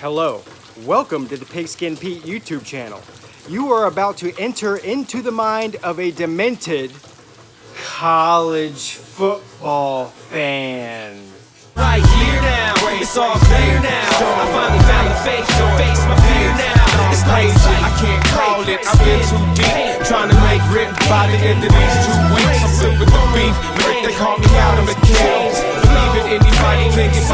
Hello, welcome to the Pigskin Pete YouTube channel. You are about to enter into the mind of a demented college football fan. Right here now, it's all clear now. I finally found the face to face my fear now. It's crazy, I can't call it. I've been too deep, trying to make rip by the end of these 2 weeks. I'm sick with the beef, they call me out on the cage. Believe it, anybody can get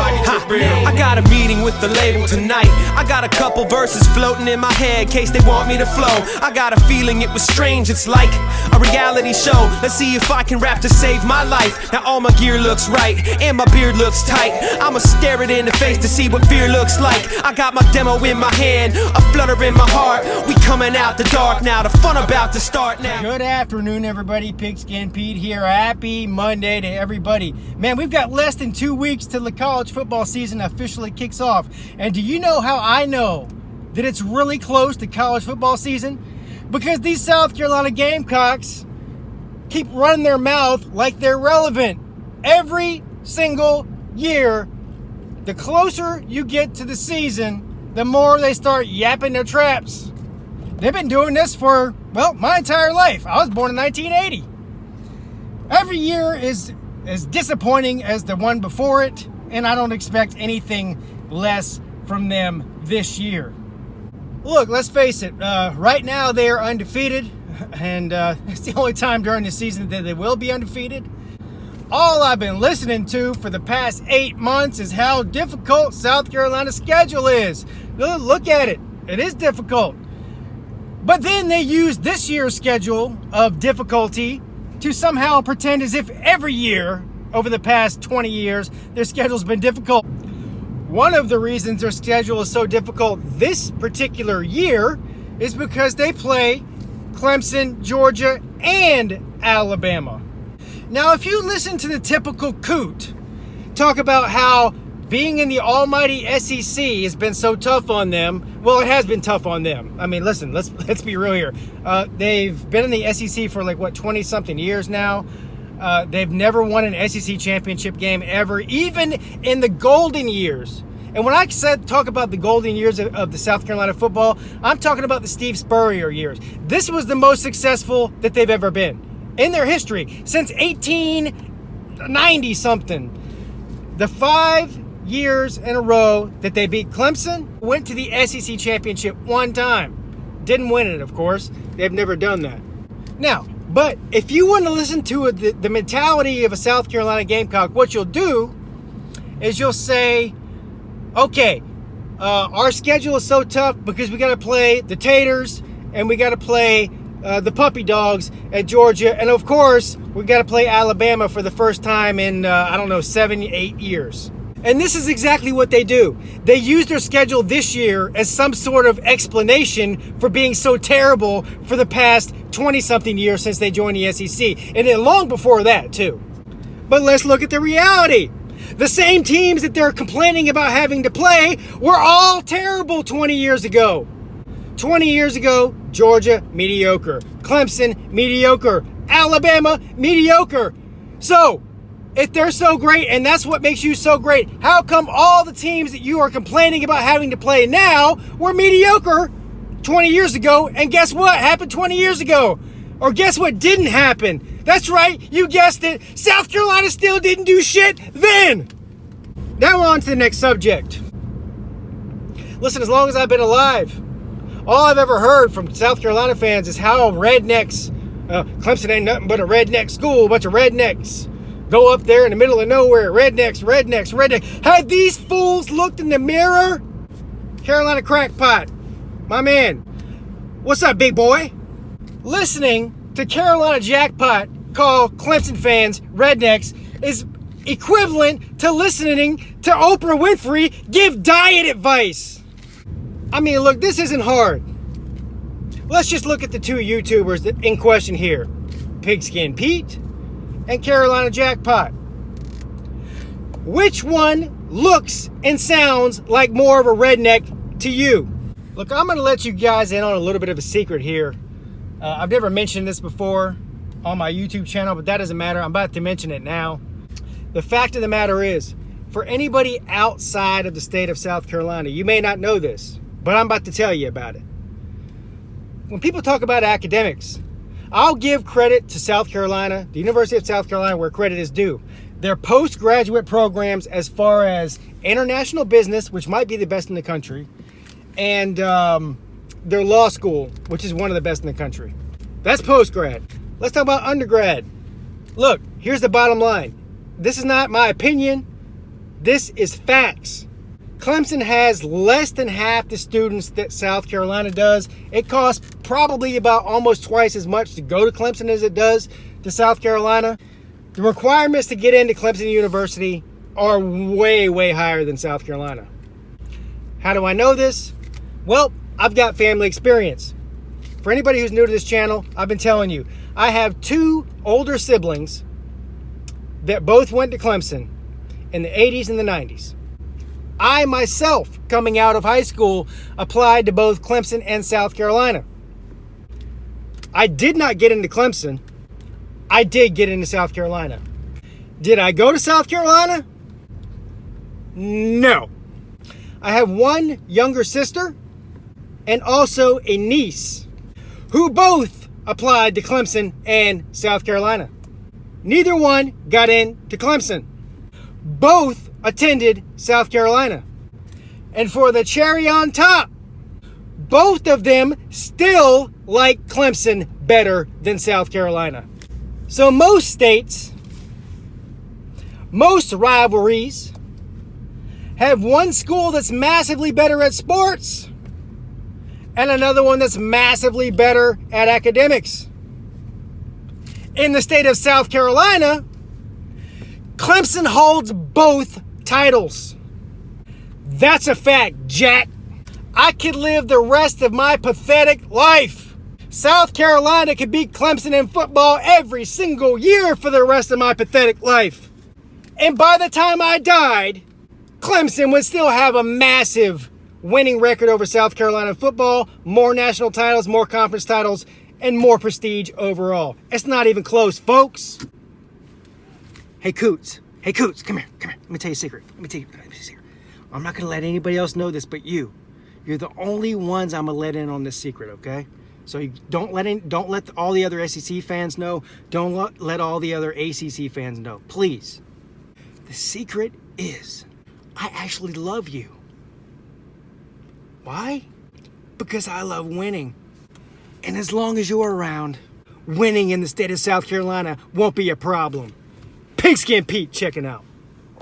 I got a meeting with the label tonight. I got a couple verses floating in my head, case they want me to flow. I got a feeling it was strange, it's like a reality show. Let's see if I can rap to save my life. Now all my gear looks right, and my beard looks tight. I'ma stare it in the face to see what fear looks like. I got my demo in my hand, a flutter in my heart. We coming out the dark now, the fun about to start now. Good afternoon, everybody. Pigskin Pete here. Happy Monday to everybody. Man, we've got less than 2 weeks till the college football season officially kicks off. And do you know how I know that it's really close to college football season? Because these South Carolina Gamecocks keep running their mouth like they're relevant. Every single year, the closer you get to the season, the more they start yapping their traps. They've been doing this for, well, my entire life. I was born in 1980. Every year is as disappointing as the one before it, and I don't expect anything less from them this year. Look, let's face it, right now they are undefeated, and it's the only time during the season that they will be undefeated. All I've been listening to for the past 8 months is how difficult South Carolina's schedule is. Look at it. It is difficult. But then they use this year's schedule of difficulty to somehow pretend as if every year over the past 20 years their schedule's been difficult. One of the reasons their schedule is so difficult this particular year is because they play Clemson, Georgia, and Alabama. Now, if you listen to the typical coot talk about how being in the almighty SEC has been so tough on them, well, it has been tough on them. I mean, listen, let's be real here. They've been in the SEC for 20-something years now. They've never won an SEC championship game ever, even in the golden years. And when I talk about the golden years of the South Carolina football, I'm talking about the Steve Spurrier years. This was the most successful that they've ever been in their history since 1890-something. The 5 years in a row that they beat Clemson, went to the SEC championship one time. Didn't win it, of course. They've never done that. Now, but if you want to listen to the mentality of a South Carolina Gamecock, what you'll do is you'll say, okay, our schedule is so tough because we got to play the Taters and we got to play the Puppy Dogs at Georgia. And of course, we got to play Alabama for the first time in, 7-8 years. And this is exactly what they do. They use their schedule this year as some sort of explanation for being so terrible for the past 20-something years since they joined the SEC. And then long before that, too. But let's look at the reality. The same teams that they're complaining about having to play were all terrible 20 years ago. 20 years ago, Georgia, mediocre. Clemson, mediocre. Alabama, mediocre. So, if they're so great, and that's what makes you so great, how come all the teams that you are complaining about having to play now were mediocre 20 years ago? And guess what happened 20 years ago? Or guess what didn't happen? That's right, you guessed it. South Carolina still didn't do shit then. Now we're on to the next subject. Listen, as long as I've been alive, all I've ever heard from South Carolina fans is how rednecks, Clemson ain't nothing but a redneck school, a bunch of rednecks. Go up there in the middle of nowhere, rednecks. Have these fools looked in the mirror? Carolina crackpot, my man. What's up, big boy? Listening to Carolina jackpot call Clemson fans rednecks is equivalent to listening to Oprah Winfrey give diet advice. I mean, look, this isn't hard. Let's just look at the two YouTubers in question here. Pigskin Pete and Carolina Jackpot. Which one looks and sounds like more of a redneck to you? Look, I'm going to let you guys in on a little bit of a secret here. I've never mentioned this before on my YouTube channel, but that doesn't matter. I'm about to mention it now. The fact of the matter is, For anybody outside of the state of South Carolina, you may not know this, but I'm about to tell you about it. When people talk about academics, I'll give credit to South Carolina, the University of South Carolina, where credit is due. Their postgraduate programs as far as international business, which might be the best in the country, and their law school, which is one of the best in the country. That's postgrad. Let's talk about undergrad. Look, here's the bottom line. This is not my opinion. This is facts. Clemson has less than half the students that South Carolina does. It costs probably about almost twice as much to go to Clemson as it does to South Carolina. The requirements to get into Clemson University are way, way higher than South Carolina. How do I know this? Well, I've got family experience. For anybody who's new to this channel, I've been telling you, I have 2 older siblings that both went to Clemson in the 80s and the 90s. I myself, coming out of high school, applied to both Clemson and South Carolina. I did not get into Clemson. I did get into South Carolina. Did I go to South Carolina? No. I have one younger sister and also a niece who both applied to Clemson and South Carolina. Neither one got into Clemson. Both attended South Carolina. And for the cherry on top, both of them still like Clemson better than South Carolina. So most states, most rivalries, have one school that's massively better at sports and another one that's massively better at academics. In the state of South Carolina, Clemson holds both titles. That's a fact, Jack. I could live the rest of my pathetic life. South Carolina could beat Clemson in football every single year for the rest of my pathetic life. And by the time I died, Clemson would still have a massive winning record over South Carolina in football, more national titles, more conference titles, and more prestige overall. It's not even close, folks. Hey, Coots, come here. Let me tell you a secret. I'm not going to let anybody else know this but you. You're the only ones I'm going to let in on this secret, okay? So you don't let all the other SEC fans know. Don't let all the other ACC fans know. Please. The secret is I actually love you. Why? Because I love winning. And as long as you're around, winning in the state of South Carolina won't be a problem. Pigskin Pete checking out.